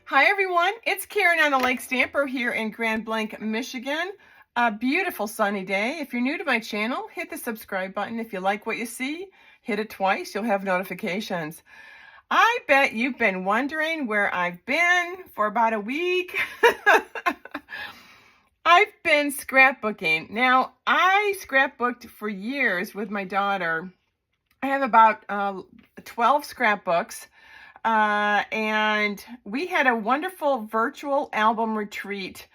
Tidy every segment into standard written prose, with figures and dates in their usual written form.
Hi everyone, it's Karen on the Lake Stamper here in Grand Blanc, Michigan. A beautiful sunny day. If you're new to my channel, hit the subscribe button. If you like what you see, hit it twice. You'll have notifications. I bet you've been wondering where I've been for about a week. I've been scrapbooking. Now, I scrapbooked for years with my daughter. I have about 12 scrapbooks. And we had a wonderful virtual album retreat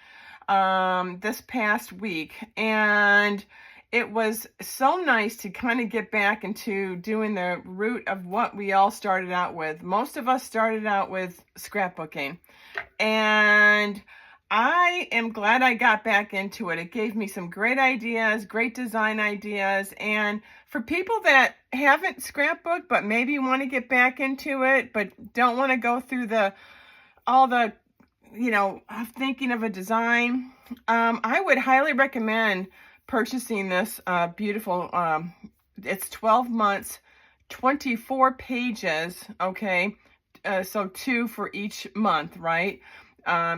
this past week, and it was so nice to kind of get back into doing the root of what we all started out with. Most of us started out with scrapbooking, and I am glad I got back into it. It gave me some great ideas, great design ideas, and for people that haven't scrapbooked but maybe want to get back into it but don't want to go through all the thinking of a design, I would highly recommend purchasing this beautiful, it's 12 months, 24 pages, okay, so 2 for each month, right?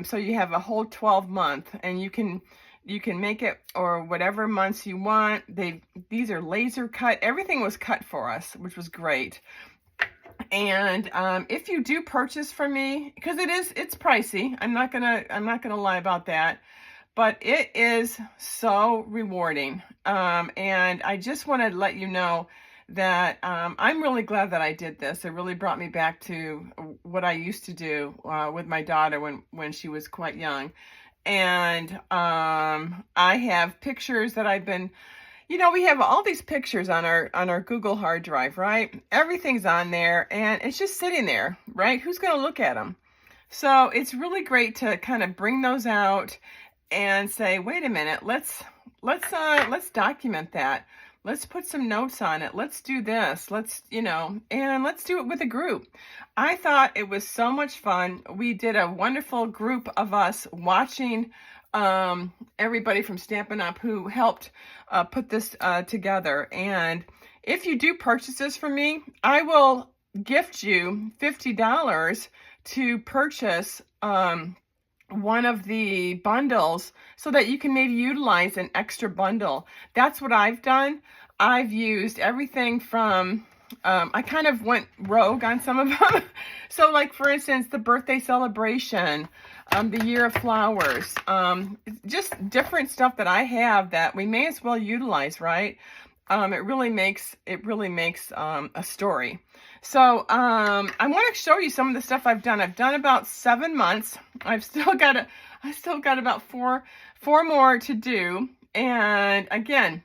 So you have a whole 12 month, and you can make it or whatever months you want. These are laser cut. Everything was cut for us, which was great. And if you do purchase from me, because it's pricey, I'm not gonna lie about that, but it is so rewarding. And I just want to let you know that I'm really glad that I did this. It really brought me back to what I used to do with my daughter when she was quite young. And I have pictures that I've been, we have all these pictures on our Google hard drive, right? Everything's on there, and it's just sitting there, right? Who's going to look at them? So it's really great to kind of bring those out and say, wait a minute, let's document that. Let's put some notes on it. Let's do this. And let's do it with a group. I thought it was so much fun. We did a wonderful group of us watching everybody from Stampin' Up! Who helped put this together. And if you do purchase this from me, I will gift you $50 to purchase one of the bundles so that you can maybe utilize an extra bundle. That's what I've done. I've used everything from, I kind of went rogue on some of them. So like, for instance, the birthday celebration, the year of flowers, just different stuff that I have that we may as well utilize, right? It really makes a story. So I want to show you some of the stuff I've done. I've done about 7 months. I've still got about four more to do. And again,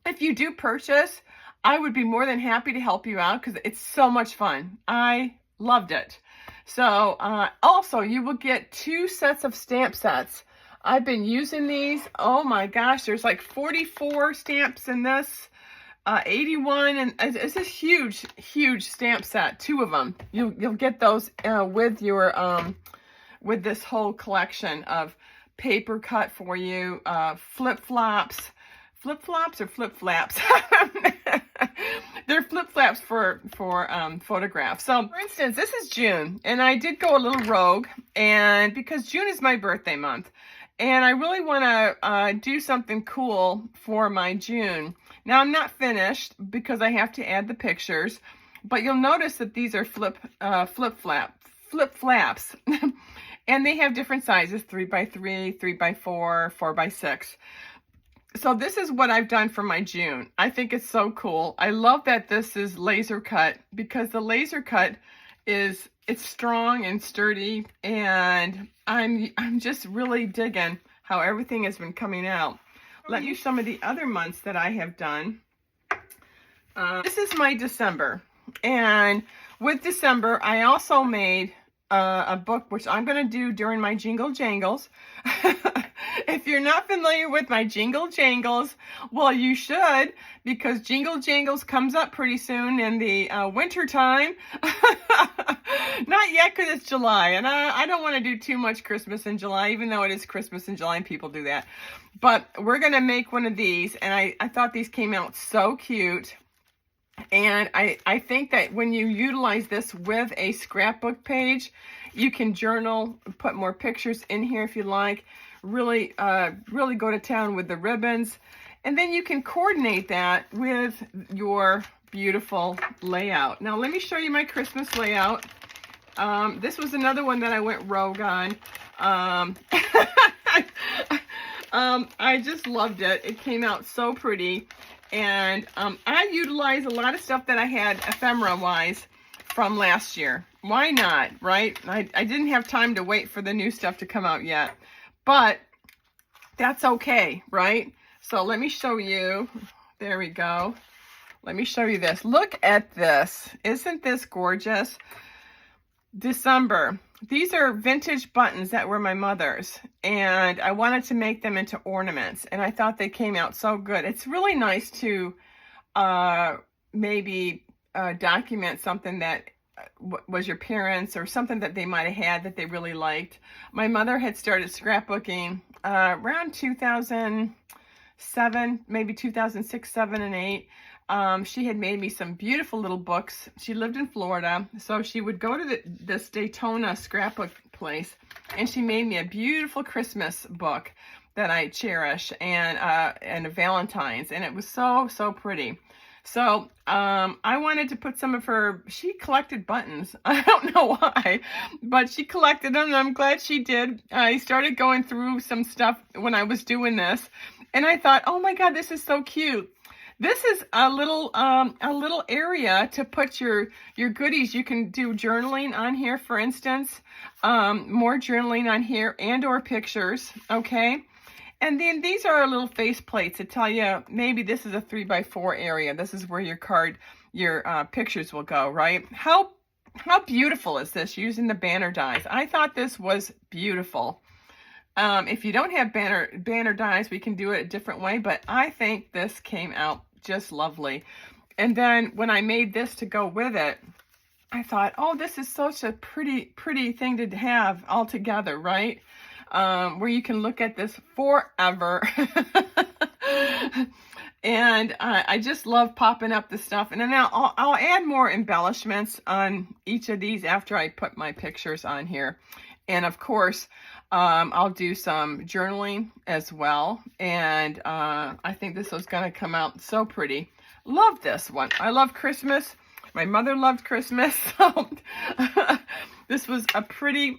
if you do purchase, I would be more than happy to help you out because it's so much fun. I loved it. So also, you will get 2 sets of stamp sets. I've been using these. Oh my gosh, there's like 44 stamps in this. 81, and it's a huge stamp set. 2 of them. You'll get those with your with this whole collection of paper cut for you, flip-flops or flip-flaps. They're flip-flaps for photographs. So for instance, this is June, and I did go a little rogue, and because June is my birthday month, and I really want to do something cool for my June. Now, I'm not finished because I have to add the pictures, but you'll notice that these are flip-flaps. And they have different sizes, 3x3, 3x4, 4x6. So this is what I've done for my June. I think it's so cool. I love that this is laser cut because the laser cut it's strong and sturdy, and I'm just really digging how everything has been coming out. Let me show some of the other months that I have done. This is my December, and with December I also made a book which I'm going to do during my Jingle Jangles. If you're not familiar with my Jingle Jangles, well, you should, because Jingle Jangles comes up pretty soon in the winter time. Not yet, because it's July, and I don't want to do too much Christmas in July, even though it is Christmas in July and people do that. But we're going to make one of these, and I thought these came out so cute. And I think that when you utilize this with a scrapbook page, you can journal, put more pictures in here if you like, really, really go to town with the ribbons. And then you can coordinate that with your beautiful layout. Now, let me show you my Christmas layout. This was another one that I went rogue on. I just loved it. It came out so pretty. And I utilized a lot of stuff that I had ephemera-wise from last year. Why not, right? I didn't have time to wait for the new stuff to come out yet. But that's okay, right? So let me show you. There we go. Let me show you this. Look at this. Isn't this gorgeous? December. These are vintage buttons that were my mother's, and I wanted to make them into ornaments, and I thought they came out so good. It's really nice to maybe document something that was your parents, or something that they might have had that they really liked. My mother had started scrapbooking around 2007, maybe 2006, 7, and 8. She had made me some beautiful little books. She lived in Florida, so she would go to this Daytona scrapbook place, and she made me a beautiful Christmas book that I cherish, and a Valentine's, and it was so, so pretty. So I wanted to put some of her, she collected buttons. I don't know why, but she collected them, and I'm glad she did. I started going through some stuff when I was doing this, and I thought, oh my God, this is so cute. This is a little area to put your goodies. You can do journaling on here, for instance, more journaling on here, and or pictures, okay? And then these are little face plates to tell you maybe this is a 3x4 area. This is where your pictures will go, right? How beautiful is this using the banner dies? I thought this was beautiful. If you don't have banner dies, we can do it a different way, but I think this came out just lovely. And then when I made this to go with it, I thought, oh, this is such a pretty thing to have all together, right? Where you can look at this forever. And I just love popping up the stuff. And then I'll add more embellishments on each of these after I put my pictures on here. And of course, I'll do some journaling as well. And I think this is going to come out so pretty. Love this one. I love Christmas. My mother loved Christmas. So this was a pretty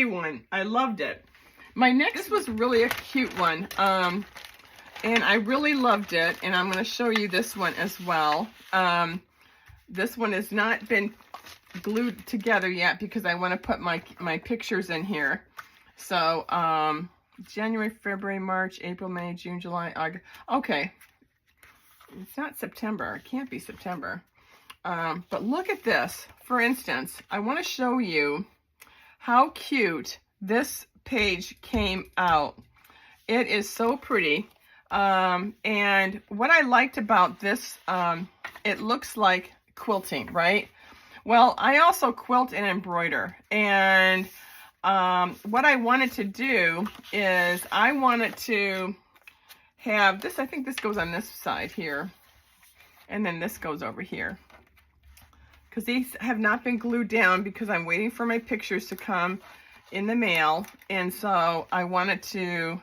one. I loved it. My next was really a cute one. And I really loved it. And I'm going to show you this one as well. This one has not been glued together yet because I want to put my pictures in here. So January, February, March, April, May, June, July, August. Okay, it's not September. It can't be September. But look at this. For instance, I want to show you how cute this page came out. It is so pretty. And what I liked about this, it looks like quilting, right? Well, I also quilt and embroider, and what I wanted to do is I wanted to have this. I think this goes on this side here, and then this goes over here, because these have not been glued down because I'm waiting for my pictures to come in the mail, and so I wanted to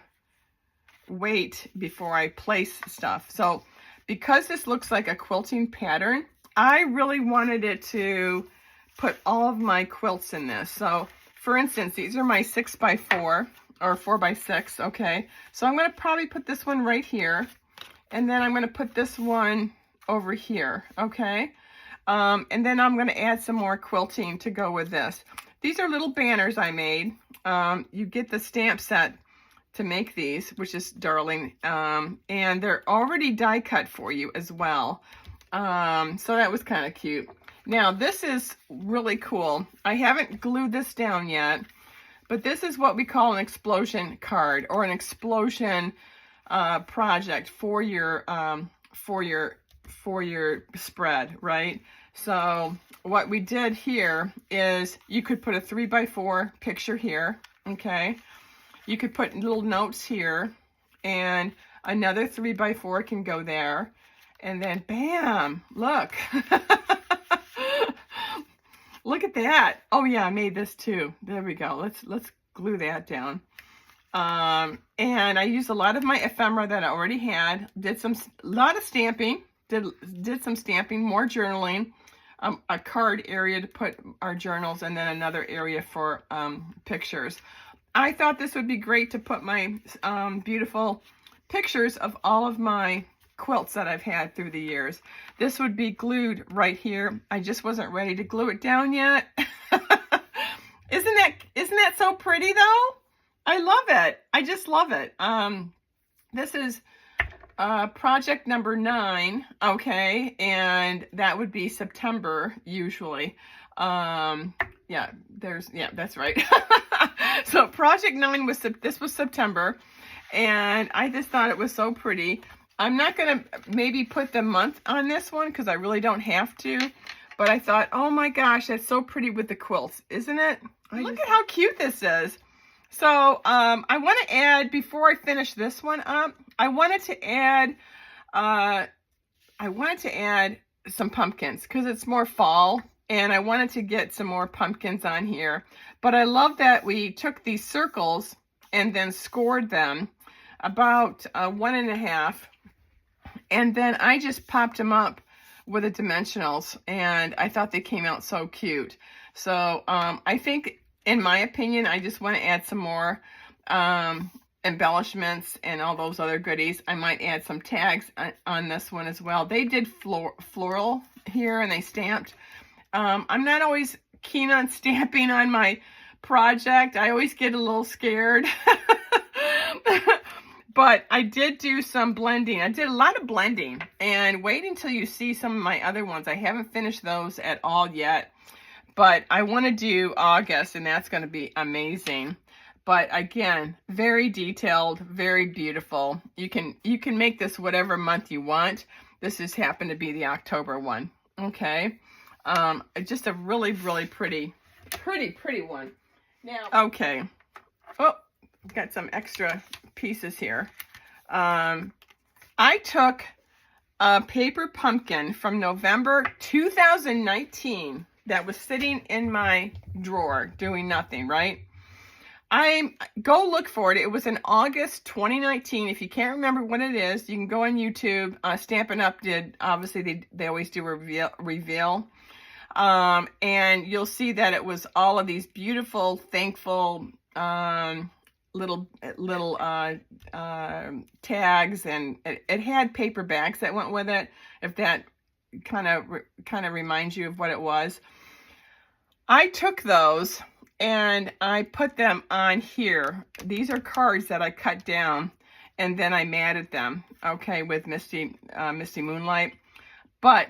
wait before I place stuff. So because this looks like a quilting pattern, I really wanted it to put all of my quilts in this. So for instance, these are my 6x4 or 4x6, okay? So I'm going to probably put this one right here, and then I'm going to put this one over here, okay? And then I'm going to add some more quilting to go with this. These are little banners I made. You get the stamp set to make these, which is darling, and they're already die cut for you as well. So that was kind of cute. Now this is really cool. I haven't glued this down yet, but this is what we call an explosion card, or an explosion project for your spread, right? So what we did here is you could put a 3x4 picture here, okay? You could put little notes here, and another 3x4 can go there. And then bam, look. Look at that. Oh yeah, I made this too. There we go. Let's glue that down. And I used a lot of my ephemera that I already had. Did a lot of stamping. Did some stamping, more journaling. A card area to put our journals, and then another area for pictures. I thought this would be great to put my beautiful pictures of all of my quilts that I've had through the years. This would be glued right here. I just wasn't ready to glue it down yet. Isn't that so pretty though? I love it. I just love it. This is project number 9, okay, and that would be September usually. Yeah, that's right. So project 9 was September, and I just thought it was so pretty. I'm not gonna maybe put the month on this one because I really don't have to, but I thought, oh my gosh, that's so pretty with the quilts, isn't it? Look at how cute this is. So I want to add, before I finish this one up, I wanted to add some pumpkins because it's more fall, and I wanted to get some more pumpkins on here. But I love that we took these circles and then scored them about 1.5, and then I just popped them up with the dimensionals, and I thought they came out so cute. So I think, in my opinion, I just want to add some more embellishments and all those other goodies. I might add some tags on this one as well. They did floral here, and they stamped. I'm not always keen on stamping on my project. I always get a little scared. But I did do some blending. I did a lot of blending, and wait until you see some of my other ones. I haven't finished those at all yet, but I want to do August, and that's going to be amazing. But again, very detailed, very beautiful. You can make this whatever month you want. This just happened to be the October one. Okay. Just a really, really pretty one. Now, okay. Oh, got some extra pieces here. I took a paper pumpkin from November 2019 that was sitting in my drawer doing nothing, right? Go look for it. It was in August 2019. If you can't remember what it is, you can go on YouTube. Stampin' Up! Did, obviously, they always do a reveal. And you'll see that it was all of these beautiful, thankful little tags, and it had paper bags that went with it, if that kind of reminds you of what it was. I took those and I put them on here. These are cards that I cut down, and then I matted them, okay, with Misty Moonlight. But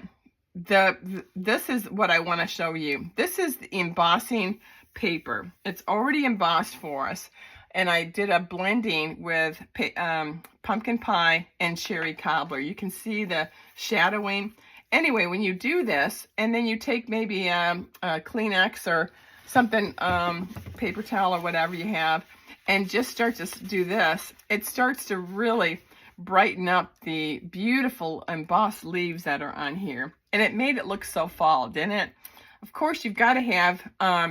this is what I want to show you. This is the embossing paper. It's already embossed for us, and I did a blending with pumpkin pie and cherry cobbler. You can see the shadowing. Anyway, when you do this, and then you take maybe a Kleenex or something, paper towel or whatever you have, and just start to do this, it starts to really brighten up the beautiful embossed leaves that are on here. And it made it look so fall, didn't it? Of course, you've got to have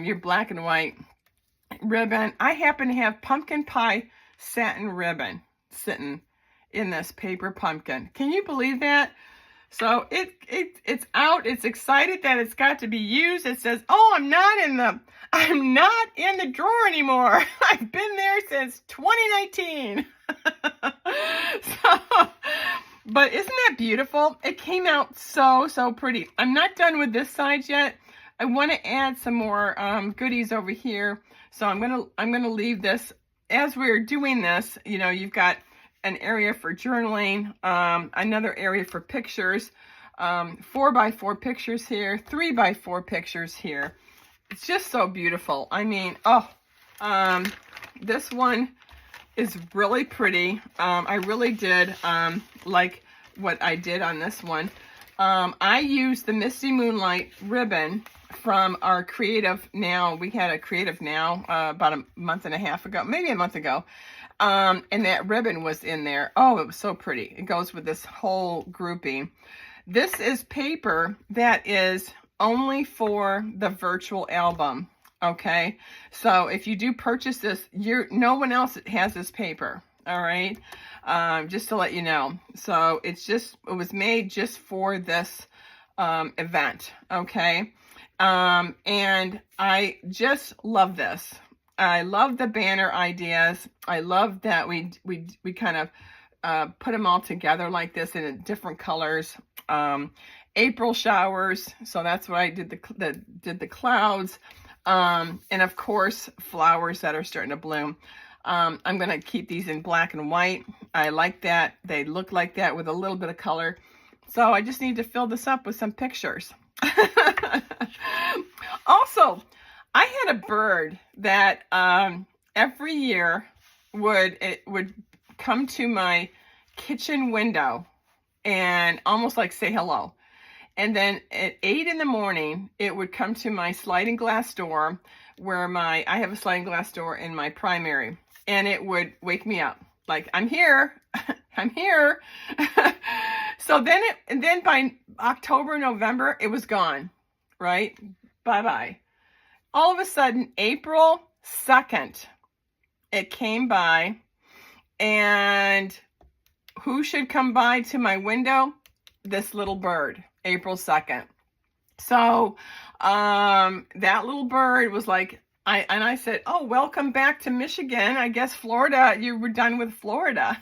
your black and white ribbon. I happen to have pumpkin pie satin ribbon sitting in this paper pumpkin. Can you believe that? So it's out. It's excited that it's got to be used. It says, "Oh, I'm not in the drawer anymore. I've been there since 2019." But isn't that beautiful? It came out so pretty. I'm not done with this side yet. I want to add some more goodies over here. So I'm gonna leave this. As we're doing this, you know, you've got an area for journaling, another area for pictures, 4x4 pictures here, 3x4 pictures here. It's just so beautiful. I mean, this one is really pretty. I really did like what I did on this one. I used the Misty Moonlight ribbon from our Creative Now. We had a Creative Now about a month and a half ago, maybe a month ago. And that ribbon was in there. Oh, it was so pretty. It goes with this whole grouping. This is paper that is only for the virtual album. Okay, so if you do purchase this, no one else has this paper. All right, just to let you know. So it was made just for this event. Okay, and I just love this. I love the banner ideas. I love that we kind of put them all together like this in different colors. April showers, so that's what I did. The clouds, and of course flowers that are starting to bloom. I'm gonna keep these in black and white. I like that they look like that with a little bit of color. So I just need to fill this up with some pictures. Also, I had a bird that every year would come to my kitchen window and almost like say hello. And then at 8 in the morning, it would come to my sliding glass door where I have a sliding glass door in my primary, and it would wake me up like, I'm here, I'm here. So then by October, November, it was gone, right? Bye-bye. All of a sudden, April 2nd, it came by, and who should come by to my window? This little bird, April 2nd. So that little bird was like, I said, oh, welcome back to Michigan. I guess Florida, you were done with Florida.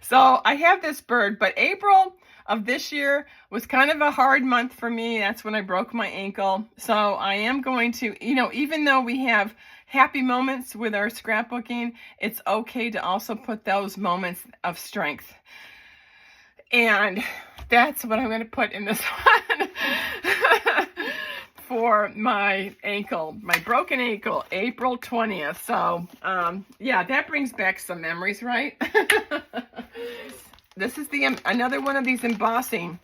So I have this bird, but April of this year was kind of a hard month for me. That's when I broke my ankle. So I am going to, even though we have happy moments with our scrapbooking, it's okay to also put those moments of strength. And that's what I'm going to put in this one for my ankle, my broken ankle, April 20th. So, yeah, that brings back some memories, right? This is another one of these embossing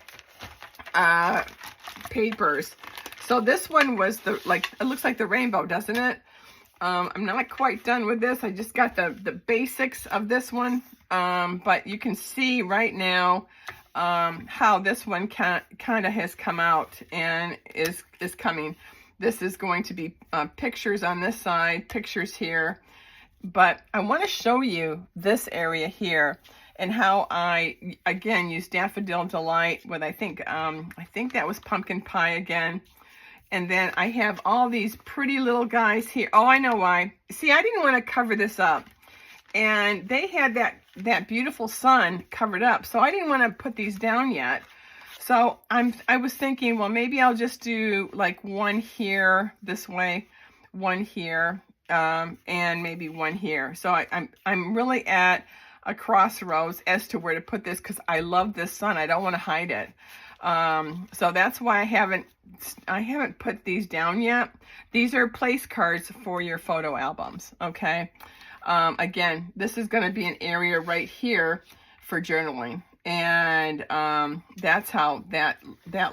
papers. So this one was it looks like the rainbow, doesn't it? I'm not quite done with this. I just got the basics of this one. But you can see right now how this one kind of has come out and is coming. This is going to be pictures on this side, pictures here. But I want to show you this area here and how I, again, use Daffodil Delight with, I think that was pumpkin pie again. And then I have all these pretty little guys here. Oh, I know why. See, I didn't want to cover this up. And they had that beautiful sun covered up. So I didn't want to put these down yet. So I was thinking, well, maybe I'll just do like one here this way, one here, and maybe one here. So I'm really at a crossroads as to where to put this because I love this sun. I don't want to hide it. So that's why I haven't put these down yet. These are place cards for your photo albums. Okay. Again, this is going to be an area right here for journaling. And, that's how that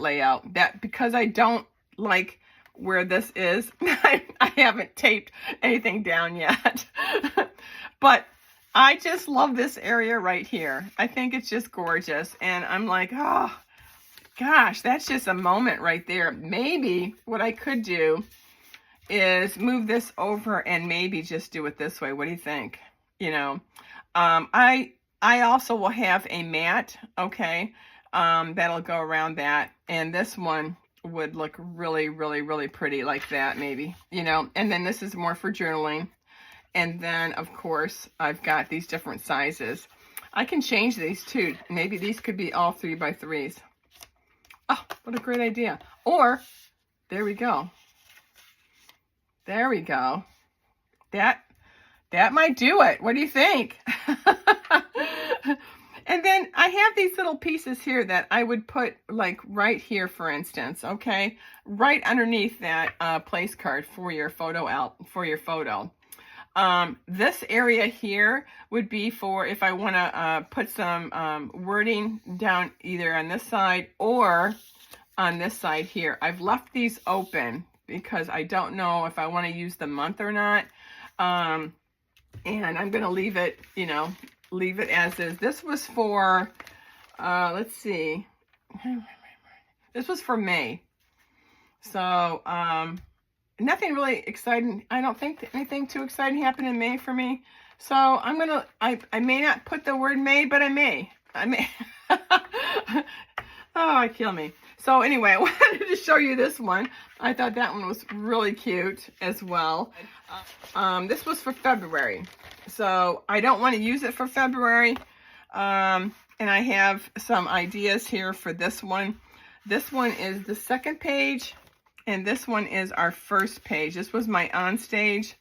layout, because I don't like where this is, I haven't taped anything down yet, but I just love this area right here. I think it's just gorgeous. And I'm like, oh gosh, that's just a moment right there. Maybe what I could do is move this over and maybe just do it this way. What do you think? I also will have a mat, okay, that'll go around that. And this one would look really, really, really pretty like that, maybe, and then this is more for journaling. And then, of course, I've got these different sizes. I can change these too. Maybe these could be all 3x3s. Oh, what a great idea. Or, there we go. There we go. That might do it. What do you think? And then I have these little pieces here that I would put like right here, for instance, okay? Right underneath that place card for your photo This area here would be for if I want to put some wording down either on this side or on this side here. I've left these open because I don't know if I want to use the month or not. And I'm going to leave it, you know, leave it as is. This was for, let's see. This was for May. So, nothing really exciting. I don't think anything too exciting happened in May for me. So I'm going to, I may not put the word May, but I may. Oh, kill me. So anyway, I wanted to show you this one. I thought that one was really cute as well. This was for February. So I don't want to use it for February. And I have some ideas here for this one. This one is the second page, and this one is our first page. This was my on stage,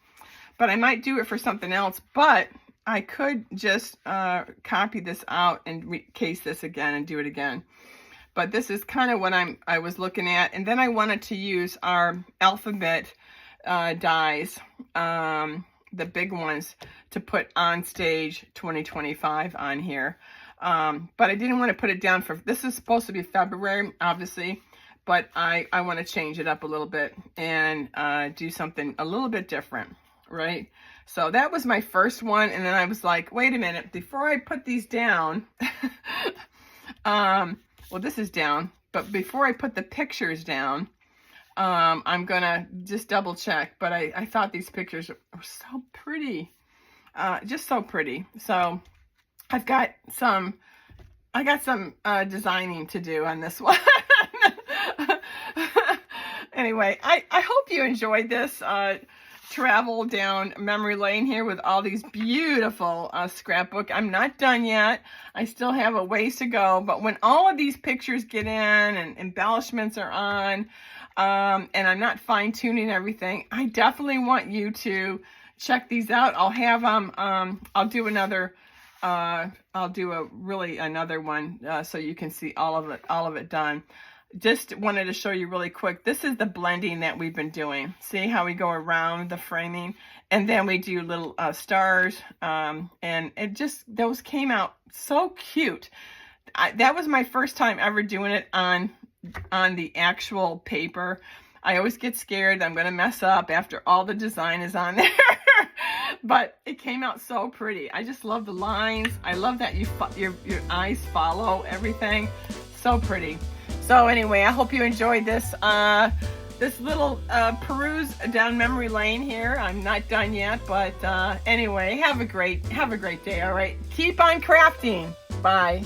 but I might do it for something else. But I could just copy this out and case this again and do it again. But this is kind of what I was looking at. And then I wanted to use our alphabet dies, the big ones, to put on stage 2025 on here. But I didn't want to put it down for, this is supposed to be February, obviously, but I want to change it up a little bit and do something a little bit different, right? So that was my first one. And then I was like, wait a minute, before I put these down, well, this is down, but before I put the pictures down, I'm going to just double check. But I thought these pictures were so pretty, just so pretty. So I got some designing to do on this one. Anyway, I hope you enjoyed this travel down memory lane here with all these beautiful scrapbook. I'm not done yet. I still have a ways to go, but when all of these pictures get in and embellishments are on, and I'm not fine-tuning everything, I definitely want you to check these out. I'll have I'll do another another one so you can see all of it done. Just wanted to show you really quick. This is the blending that we've been doing. See how we go around the framing, and then we do little stars, and it just, those came out so cute. That was my first time ever doing it on the actual paper. I always get scared I'm gonna mess up after all the design is on there. But it came out so pretty. I just love the lines. I love that your eyes follow everything. So pretty. So anyway, I hope you enjoyed this this little peruse down memory lane here. I'm not done yet, but anyway, have a great day. All right, keep on crafting. Bye.